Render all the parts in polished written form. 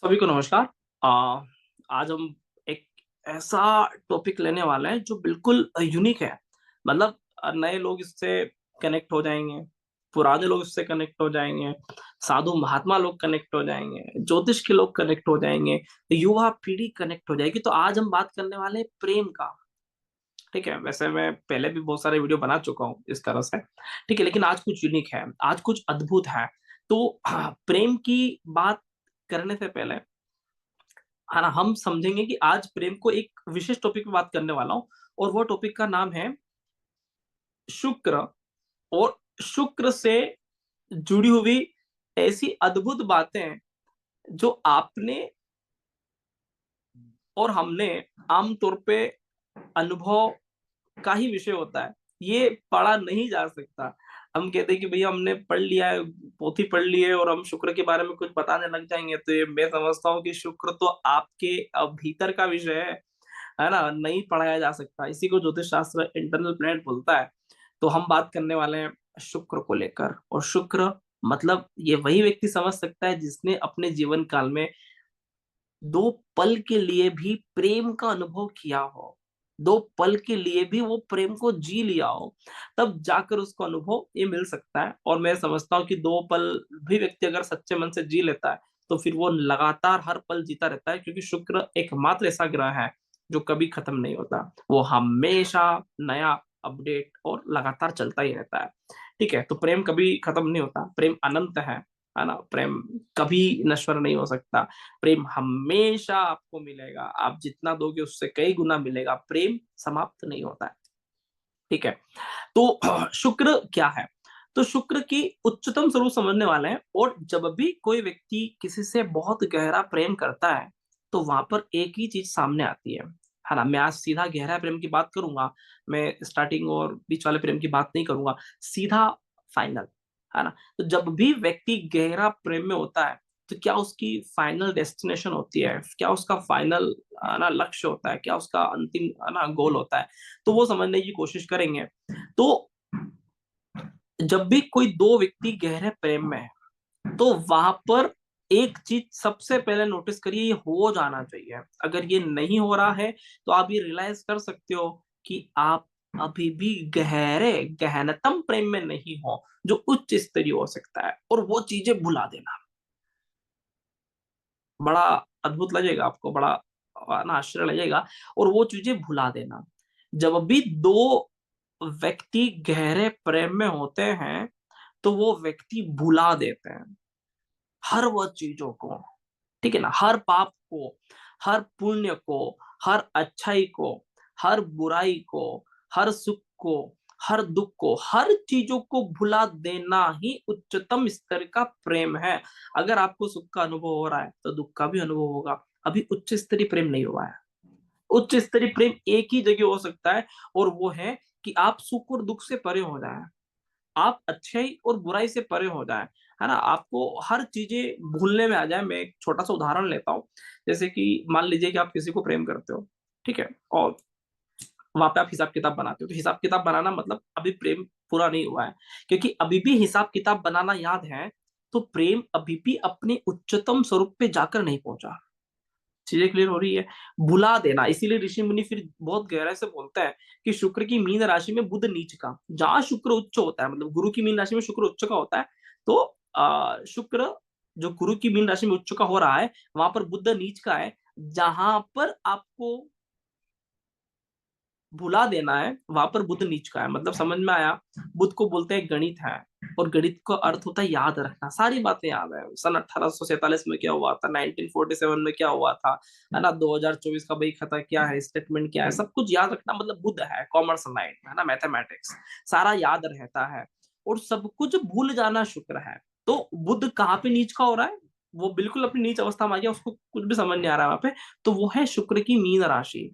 सभी को नमस्कार। आज हम एक ऐसा टॉपिक लेने वाले हैं जो बिल्कुल यूनिक है। मतलब नए लोग इससे कनेक्ट हो जाएंगे, पुराने लोग इससे कनेक्ट हो जाएंगे, साधु महात्मा लोग कनेक्ट हो जाएंगे, ज्योतिष के लोग कनेक्ट हो जाएंगे, युवा पीढ़ी कनेक्ट हो जाएगी। तो आज हम बात करने वाले हैं प्रेम का। ठीक है, वैसे मैं पहले भी बहुत सारे वीडियो बना चुका हूँ इस तरह से। ठीक है, लेकिन आज कुछ यूनिक है, आज कुछ अद्भुत है। तो प्रेम की बात करने से पहले है ना, हम समझेंगे कि आज प्रेम को एक विशेष टॉपिक पे बात करने वाला हूं। और वो टॉपिक का नाम है शुक्र। और शुक्र से जुड़ी हुई ऐसी अद्भुत बातें जो आपने और हमने आमतौर पे अनुभव का ही विषय होता है। ये पढ़ा नहीं जा सकता। हम कहते हैं कि भैया हमने पढ़ लिया है, पोथी पढ़ ली है और हम शुक्र के बारे में कुछ बताने लग जाएंगे। तो ये मैं समझता हूँ कि शुक्र तो आपके भीतर का विषय है ना, नहीं पढ़ाया जा सकता। इसी को ज्योतिष शास्त्र इंटरनल प्लैनेट बोलता है। तो हम बात करने वाले हैं शुक्र को लेकर। और शुक्र मतलब ये वही व्यक्ति समझ सकता है जिसने अपने जीवन काल में दो पल के लिए भी प्रेम का अनुभव किया हो, दो पल के लिए भी वो प्रेम को जी लिया हो, तब जाकर उसको अनुभव ये मिल सकता है। और मैं समझता हूँ कि दो पल भी व्यक्ति अगर सच्चे मन से जी लेता है तो फिर वो लगातार हर पल जीता रहता है, क्योंकि शुक्र एकमात्र ऐसा ग्रह है जो कभी खत्म नहीं होता। वो हमेशा नया, अपडेट और लगातार चलता ही रहता है। ठीक है, तो प्रेम कभी खत्म नहीं होता, प्रेम अनंत है ना। प्रेम कभी नश्वर नहीं हो सकता। प्रेम हमेशा आपको मिलेगा, आप जितना दोगे उससे कई गुना मिलेगा। प्रेम समाप्त नहीं होता है। ठीक है, तो शुक्र क्या है? तो शुक्र की उच्चतम स्वरूप समझने वाले हैं। और जब भी कोई व्यक्ति किसी से बहुत गहरा प्रेम करता है तो वहां पर एक ही चीज सामने आती है ना। मैं आज सीधा गहरा प्रेम की बात करूंगा, मैं स्टार्टिंग और बीच वाले प्रेम की बात नहीं करूंगा, सीधा फाइनल, है ना। तो जब भी व्यक्ति गहरा प्रेम में होता है तो क्या उसकी फाइनल डेस्टिनेशन होती है, क्या उसका फाइनल ना लक्ष्य होता है, क्या उसका अंतिम ना गोल होता है, तो वो समझने की कोशिश करेंगे। तो जब भी कोई दो व्यक्ति गहरे प्रेम में है तो वहां पर एक चीज सबसे पहले नोटिस करिए, ये हो जाना चाहिए। अगर ये नहीं हो रहा है तो आप ये रियलाइज कर सकते हो कि आप अभी भी गहरे गहनतम प्रेम में नहीं हो, जो उच्च स्तरीय हो सकता है। और वो चीजें भुला देना बड़ा अद्भुत लगेगा आपको, बड़ा ना आश्चर्य लगेगा। और वो चीजें भुला देना, जब भी दो व्यक्ति गहरे प्रेम में होते हैं तो वो व्यक्ति भुला देते हैं हर वह चीजों को। ठीक है ना, हर पाप को, हर पुण्य को, हर अच्छाई को, हर बुराई को, हर सुख को, हर दुख को, हर चीजों को भुला देना ही उच्चतम स्तर का प्रेम है। अगर आपको सुख का अनुभव हो रहा है तो दुख का भी अनुभव होगा। अभी उच्च स्तरीय प्रेम नहीं हुआ है। उच्च स्तरीय प्रेम एक ही जगह हो सकता है, और वो है कि आप सुख और दुख से परे हो जाए, आप अच्छाई और बुराई से परे हो जाए, है ना। आपको हर चीजें भूलने में आ जाए। मैं एक छोटा सा उदाहरण लेता हूँ। जैसे कि मान लीजिए कि आप किसी को प्रेम करते हो, ठीक है, और वहां पे आप हिसाब किताब बनाते हो। तो हिसाब किताब बनाना मतलब अभी प्रेम पूरा नहीं हुआ है, क्योंकि अभी भी हिसाब किताब बनाना याद है तो प्रेम अभी भी अपने उच्चतम स्वरूप पे जाकर नहीं पहुंचा। चीजें क्लियर हो रही है? भुला देना, इसीलिए ऋषि मुनि फिर बहुत गहराई से बोलता है कि शुक्र की मीन राशि में बुध नीच का। जहां शुक्र उच्च होता है, मतलब गुरु की मीन राशि में शुक्र उच्च का होता है, तो शुक्र जो गुरु की मीन राशि में उच्च का हो रहा है वहां पर बुध नीच का है। जहां पर आपको भुला देना है वहां पर बुध नीच का है। मतलब समझ में आया? बुध को बोलते हैं गणित है, और गणित का अर्थ होता है याद रखना। सारी बातें याद है, सन 1847 में क्या हुआ था, 1947 में क्या हुआ था, है ना, 2024 का बही खाता क्या है, स्टेटमेंट क्या है, सब कुछ याद रखना। मतलब बुध है कॉमर्स लाइन, है ना, मैथमेटिक्स, सारा याद रहता है। और सब कुछ भूल जाना शुक्र है। तो बुध कहाँ पे नीच का हो रहा है? वो बिल्कुल अपनी नीच अवस्था में आ गया, उसको कुछ भी समझ नहीं आ रहा है वहां पे। तो वो है शुक्र की मीन राशि।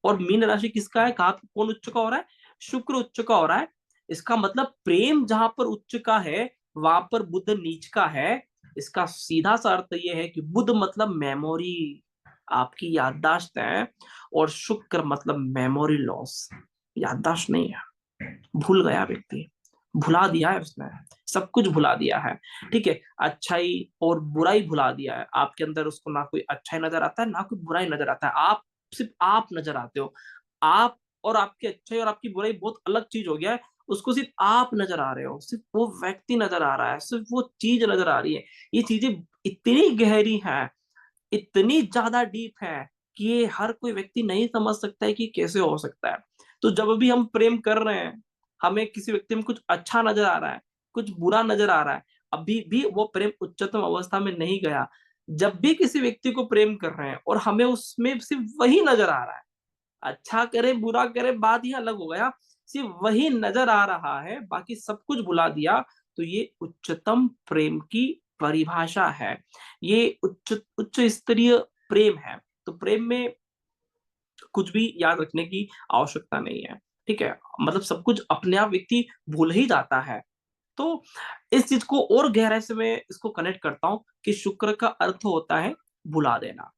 और मीन राशि किसका है, कहाँ पे कौन उच्च का हो रहा है? शुक्र उच्च का हो रहा है। इसका मतलब प्रेम जहां पर उच्च का है वहां पर बुध नीच का है। इसका सीधा सा अर्थ यह है कि बुध मतलब मेमोरी, आपकी याददाश्त है, और शुक्र मतलब मेमोरी लॉस, याददाश्त नहीं है, भूल गया व्यक्ति, भुला दिया है उसने, सब कुछ भुला दिया है, ठीक है। अच्छाई और बुराई भुला दिया है, आपके अंदर उसको ना कोई अच्छाई नजर आता है ना कोई बुराई नजर आता है, आप सिर्फ आप नजर आते हो। आप और आपकी अच्छाई और आपकी बुराई बहुत अलग चीज हो गया है। उसको सिर्फ आप नजर आ रहे हो, सिर्फ वो व्यक्ति नजर आ रहा है, सिर्फ वो चीज नजर आ रही है। ये चीजें इतनी गहरी हैं, इतनी ज्यादा डीप है कि ये हर कोई व्यक्ति नहीं समझ सकता है कि कैसे हो सकता है। तो जब भी हम प्रेम कर रहे हैं, हमें किसी व्यक्ति में कुछ अच्छा नजर आ रहा है, कुछ बुरा नजर आ रहा है, अभी भी वो प्रेम उच्चतम अवस्था में नहीं गया। जब भी किसी व्यक्ति को प्रेम कर रहे हैं और हमें उसमें सिर्फ वही नजर आ रहा है, अच्छा करे बुरा करे बात ही अलग हो गया, सिर्फ वही नजर आ रहा है, बाकी सब कुछ भुला दिया, तो ये उच्चतम प्रेम की परिभाषा है। ये उच्च उच्च स्तरीय प्रेम है। तो प्रेम में कुछ भी याद रखने की आवश्यकता नहीं है, ठीक है। मतलब सब कुछ अपने आप व्यक्ति भूल ही जाता है। तो इस चीज को और गहराई से मैं इसको कनेक्ट करता हूँ कि शुक्र का अर्थ होता है भुला देना।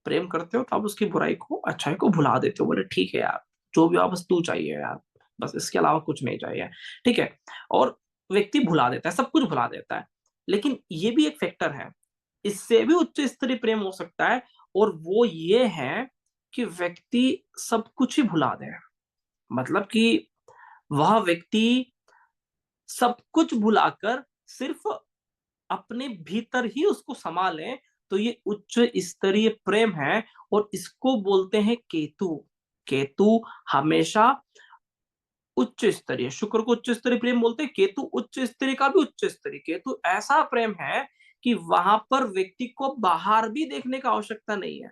प्रेम करते हो तो आप उसकी बुराई को अच्छाई को भुला देते हो, बोले ठीक है यार, जो भी हो बस तू चाहिए यार, बस इसके अलावा कुछ नहीं चाहिए, ठीक है। और व्यक्ति भुला देता है, सब कुछ भुला देता है। लेकिन ये भी एक फैक्टर है, इससे भी उच्च स्तरीय प्रेम हो सकता है, और वो ये है कि व्यक्ति सब कुछ ही भुला दे। मतलब कि वह व्यक्ति सब कुछ भुलाकर सिर्फ अपने भीतर ही उसको संभाले, तो ये उच्च स्तरीय प्रेम है। और इसको बोलते हैं केतु। केतु हमेशा उच्च स्तरीय, शुक्र को उच्च स्तरीय प्रेम बोलते हैं, केतु उच्च स्तरीय का भी उच्च स्तरीय। केतु ऐसा प्रेम है कि वहां पर व्यक्ति को बाहर भी देखने का आवश्यकता नहीं है।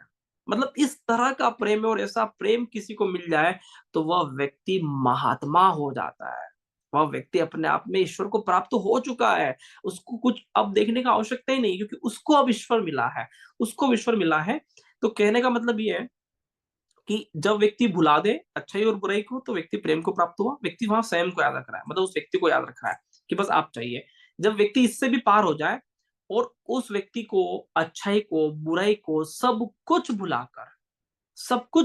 मतलब इस तरह का प्रेम है, और ऐसा प्रेम किसी को मिल जाए तो वह व्यक्ति महात्मा हो जाता है। वह व्यक्ति अपने आप में ईश्वर को प्राप्त हो चुका है। उसको कुछ अब देखने का आवश्यकता ही नहीं, क्योंकि उसको अब ईश्वर मिला है। उसको ईश्वर मिला है। तो कहने का मतलब ये है कि जब व्यक्ति भुला दे अच्छाई और बुराई को, तो व्यक्ति प्रेम को प्राप्त हुआ। व्यक्ति वहां स्वयं को याद रख रहा है, मतलब उस व्यक्ति को याद रख रहा है कि बस आप चाहिए। जब व्यक्ति इससे भी पार हो जाए और उस व्यक्ति को अच्छाई को बुराई को सब कुछ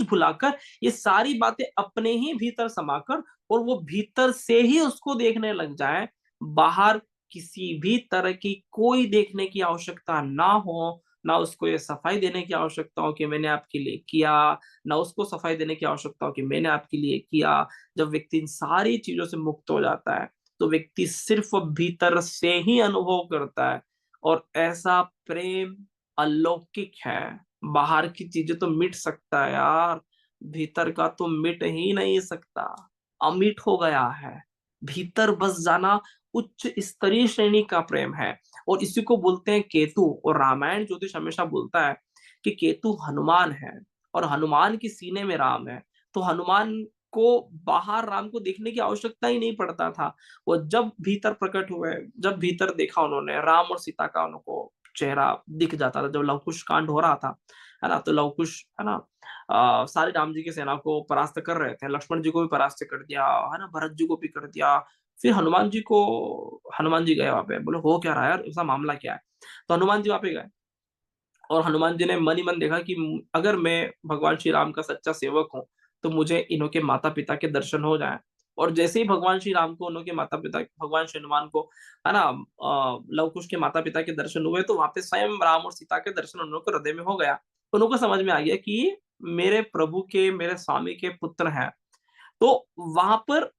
भुलाकर ये सारी बातें अपने ही भीतर समाकर, और वो भीतर से ही उसको देखने लग जाए, बाहर किसी भी तरह की कोई देखने की आवश्यकता ना हो, ना उसको ये सफाई देने की आवश्यकता हो कि मैंने आपके लिए किया, ना उसको सफाई देने की आवश्यकता हो कि मैंने आपके लिए किया। जब व्यक्ति इन सारी चीजों से मुक्त हो जाता है, तो व्यक्ति सिर्फ भीतर से ही अनुभव करता है। और ऐसा प्रेम अलौकिक है। बाहर की चीजें तो मिट सकता है यार, भीतर का तो मिट ही नहीं सकता, अमिट हो गया है। भीतर बस जाना उच्च स्तरीय श्रेणी का प्रेम है। और इसी को बोलते हैं केतु। और रामायण ज्योतिष हमेशा बोलता है कि केतु हनुमान है, और हनुमान के सीने में राम है। तो हनुमान को बाहर राम को देखने की आवश्यकता ही नहीं पड़ता था। वो जब भीतर प्रकट हुए, जब भीतर देखा उन्होंने, राम और सीता का उनको चेहरा दिख जाता था। जब लव कुश कांड हो रहा था, है ना, तो लव कुश, है ना, सारी राम जी की सेना को परास्त कर रहे थे, लक्ष्मण जी को भी परास्त कर दिया, है ना, भरत जी को भी कर दिया। फिर हनुमान जी गए वहां पे, बोले हो क्या रहा है यार, उसका मामला क्या है। तो हनुमान जी वहां पे गए, और हनुमान जी ने मन ही मन देखा कि अगर मैं भगवान श्री राम का सच्चा सेवक हूँ, तो मुझे इन्हों के माता पिता के दर्शन हो जाए। और जैसे ही भगवान श्री राम को, उनके माता पिता, भगवान श्री हनुमान को, है ना, लव कुश के माता पिता के दर्शन हुए, तो वहां पे स्वयं राम और सीता के दर्शन उन लोगों को हृदय में हो गया। उनको समझ में आ गया कि ये मेरे प्रभु के, मेरे स्वामी के पुत्र हैं। तो वहां पर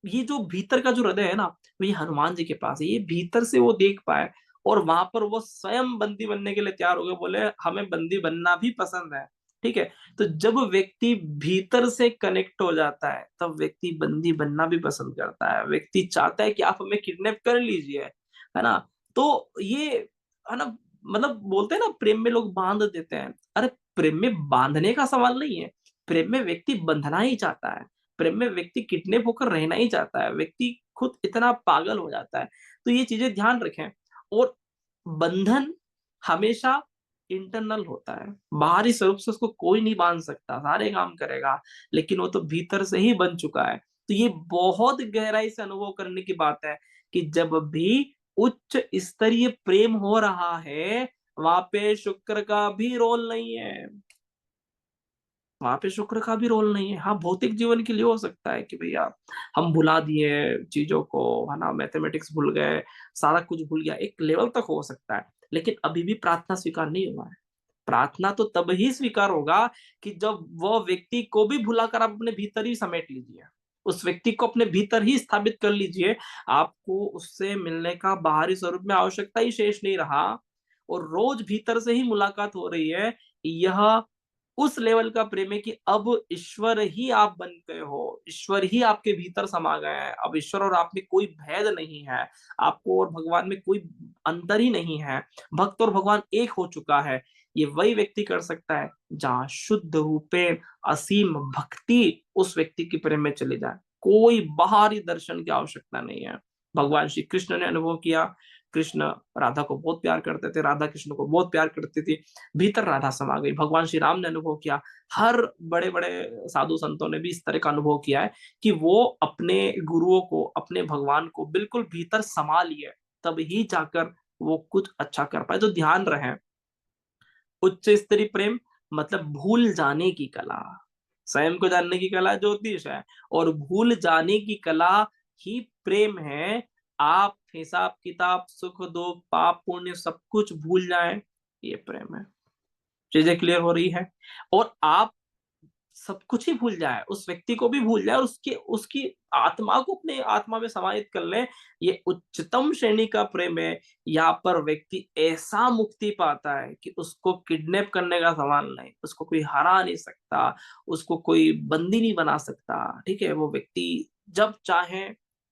ये जो भीतर का जो हृदय है ना, वो ये हनुमान जी के पास है। ये भीतर से वो देख पाए, और वहां पर वो स्वयं बंदी बनने के लिए तैयार हो गए, बोले हमें बंदी बनना भी पसंद है, ठीक है। तो जब व्यक्ति भीतर से कनेक्ट हो जाता है, तब व्यक्ति बंदी बनना भी पसंद करता है। व्यक्ति चाहता है कि आप हमें किडनैप कर लीजिए, है ना। तो ये, है ना, मतलब बोलते हैं ना, प्रेम में लोग बांध देते हैं। अरे प्रेम में बांधने का सवाल नहीं है, प्रेम में व्यक्ति बंधना ही चाहता है। प्रेम में व्यक्ति किडनैप होकर रहना ही चाहता है, व्यक्ति खुद इतना पागल हो जाता है। तो ये चीजें ध्यान रखें। और बंधन हमेशा इंटरनल होता है, बाहरी स्वरूप से उसको कोई नहीं बांध सकता, सारे काम करेगा, लेकिन वो तो भीतर से ही बन चुका है। तो ये बहुत गहराई से अनुभव करने की बात है कि जब भी उच्च स्तरीय प्रेम हो रहा है, वहां पे शुक्र का भी रोल नहीं है। वहां पे शुक्र का भी रोल नहीं है। हाँ, भौतिक जीवन के लिए हो सकता है कि भैया हम भुला दिए चीजों को, है ना, मैथमेटिक्स भूल गए, सारा कुछ भूल गया, एक लेवल तक हो सकता है। लेकिन अभी भी प्रार्थना स्वीकार नहीं हुआ है। प्रार्थना तो तब ही स्वीकार होगा कि जब वह व्यक्ति को भी भुलाकर आप अपने भीतर ही समेट लीजिए, उस व्यक्ति को अपने भीतर ही स्थापित कर लीजिए। आपको उससे मिलने का बाहरी स्वरूप में आवश्यकता ही शेष नहीं रहा, और रोज भीतर से ही मुलाकात हो रही है। यह उस लेवल का प्रेम है कि अब ईश्वर ही आप बन गए हो, ईश्वर ही आपके भीतर समा गए हैं। अब ईश्वर और आप में कोई भेद नहीं है, आपको और भगवान में कोई अंतर ही नहीं है। भक्त और भगवान एक हो चुका है। ये वही व्यक्ति कर सकता है जहाँ शुद्ध रूपे असीम भक्ति उस व्यक्ति के प्रेम में चली जाए। कोई बाहरी दर्शन की आवश्यकता नहीं है। भगवान श्री कृष्ण ने अनुभव किया। कृष्ण राधा को बहुत प्यार करते थे, राधा कृष्ण को बहुत प्यार करती थी, भीतर राधा समा गई। भगवान श्री राम ने अनुभव किया। हर बड़े बड़े साधु संतों ने भी इस तरह का अनुभव किया है कि वो अपने गुरुओं को, अपने भगवान को बिल्कुल भीतर समा लिए, तब ही जाकर वो कुछ अच्छा कर पाए। तो ध्यान रहे, उच्च स्तरीय प्रेम मतलब भूल जाने की कला, स्वयं को जानने की कला ज्योतिष है, और भूल जाने की कला ही प्रेम है। आप हिसाब किताब, सुख दुख, पाप पुण्य सब कुछ भूल जाएं, ये प्रेम है। चीजें क्लियर हो रही है? और आप सब कुछ ही भूल जाए, उस व्यक्ति को भी भूल जाए, और उसके उसकी आत्मा को अपने आत्मा में समाहित कर ले, ये उच्चतम श्रेणी का प्रेम है। यहाँ पर व्यक्ति ऐसा मुक्ति पाता है कि उसको किडनैप करने का सवाल नहीं, उसको कोई हरा नहीं सकता, उसको कोई बंदी नहीं बना सकता। ठीक है, वो व्यक्ति जब चाहे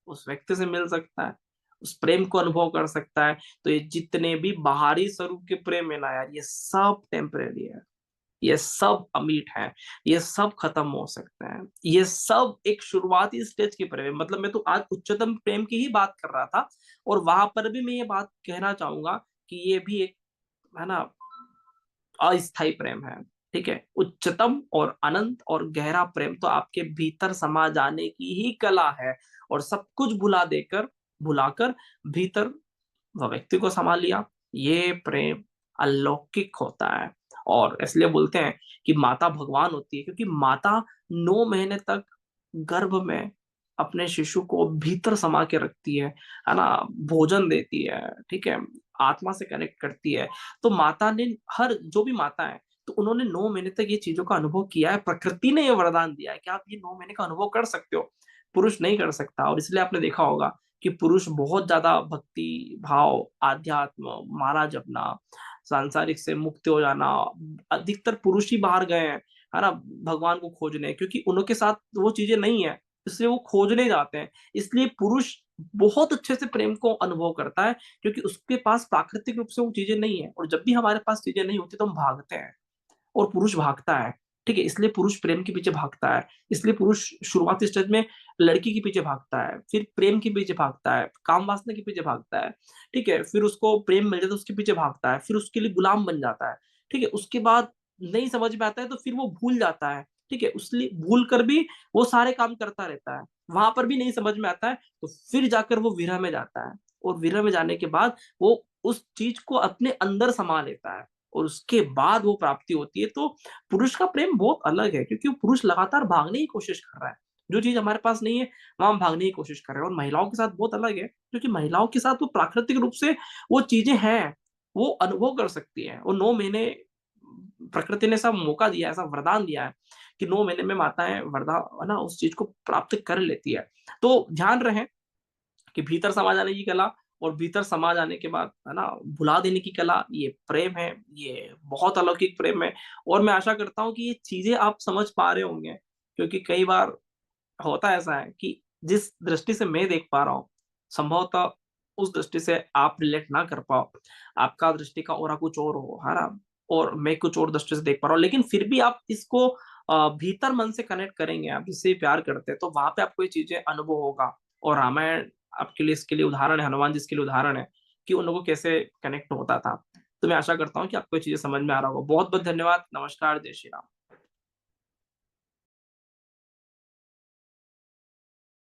उस व्यक्ति से मिल सकता है, उस प्रेम को अनुभव कर सकता है। तो ये जितने भी बाहरी स्वरूप के प्रेम है ना यार, ये सब टेम्परेरी है, ये सब अमीट है, ये सब खत्म हो सकते हैं, ये सब एक शुरुआती स्टेज की प्रेम है। मतलब मैं तो आज उच्चतम प्रेम की ही बात कर रहा था, और वहां पर भी मैं ये बात कहना चाहूंगा कि ये भी एक, है ना, अस्थाई प्रेम है। ठीक है, उच्चतम और अनंत और गहरा प्रेम तो आपके भीतर समा जाने की ही कला है, और सब कुछ भुलाकर भीतर वह व्यक्ति को संभाल लिया, ये प्रेम अलौकिक होता है। और इसलिए बोलते हैं कि माता भगवान होती है, क्योंकि माता 9 महीने तक गर्भ में अपने शिशु को भीतर समा के रखती है ना, भोजन देती है, ठीक है, आत्मा से कनेक्ट करती है। तो माता ने, हर जो भी माता है, तो उन्होंने 9 महीने तक ये चीजों का अनुभव किया है। प्रकृति ने ये वरदान दिया है कि आप ये 9 महीने का अनुभव कर सकते हो, पुरुष नहीं कर सकता। और इसलिए आपने देखा होगा कि पुरुष बहुत ज्यादा भक्ति भाव, आध्यात्म, माला जपना, सांसारिक से मुक्त हो जाना, अधिकतर पुरुष ही बाहर गए हैं, है ना, भगवान को खोजने, क्योंकि उनके साथ वो चीजें नहीं है, इसलिए वो खोजने जाते हैं। इसलिए पुरुष बहुत अच्छे से प्रेम को अनुभव करता है, क्योंकि उसके पास प्राकृतिक रूप से वो चीजें नहीं है। और जब भी हमारे पास चीजें नहीं होती तो हम भागते हैं, और पुरुष भागता है। ठीक है, इसलिए पुरुष प्रेम के पीछे भागता है। इसलिए पुरुष शुरुआती स्टेज में लड़की के पीछे भागता है, फिर प्रेम के पीछे भागता है, काम वासना के पीछे भागता है। ठीक है, फिर उसको प्रेम मिल जाता है तो उसके पीछे भागता है, फिर उसके लिए गुलाम बन जाता है। ठीक है, उसके बाद नहीं समझ में आता है तो फिर वो भूल जाता है। ठीक है, उसलिए भूल कर भी वो सारे काम करता रहता है, वहां पर भी नहीं समझ में आता है, तो फिर जाकर वो विरह में जाता है। और विरह में जाने के बाद वो उस चीज को अपने अंदर समा लेता है, और उसके बाद वो प्राप्ति होती है। तो पुरुष का प्रेम बहुत अलग है, क्योंकि वो पुरुष लगातार भागने की कोशिश कर रहा है, जो चीज हमारे पास नहीं है वहां हम भागने की कोशिश कर रहे हैं। और महिलाओं के साथ बहुत अलग है, क्योंकि महिलाओं के साथ वो प्राकृतिक रूप से वो चीजें हैं, वो अनुभव कर सकती है। वो 9 महीने प्रकृति ने ऐसा मौका दिया है, ऐसा वरदान दिया है कि 9 महीने में माताएं वरदान, है ना, उस चीज को प्राप्त कर लेती है। तो ध्यान रहे कि भीतर समा जाने की कला, और भीतर समा जाने के बाद, है ना, भुला देने की कला, ये प्रेम है, ये बहुत अलौकिक प्रेम है। और मैं आशा करता हूँ कि ये चीजें आप समझ पा रहे होंगे, क्योंकि कई बार होता ऐसा है कि जिस दृष्टि से मैं देख पा रहा हूँ, संभवतः उस दृष्टि से आप रिलेट ना कर पाओ, आपका दृष्टि का ओरा कुछ और हो, है ना, और मैं कुछ और दृष्टि से देख पा रहा हूँ। लेकिन फिर भी आप इसको भीतर मन से कनेक्ट करेंगे, आप जिससे प्यार करते हैं, तो वहां पे आपको ये चीजें अनुभव होगा। और रामायण आपके लिए इसके लिए उदाहरण है, हनुमान जी इसके लिए उदाहरण है कि उन लोगों को कैसे कनेक्ट होता था। तो मैं आशा करता हूँ कि आपको ये चीजें समझ में आ रहा होगा। बहुत बहुत धन्यवाद। नमस्कार, जय श्री राम।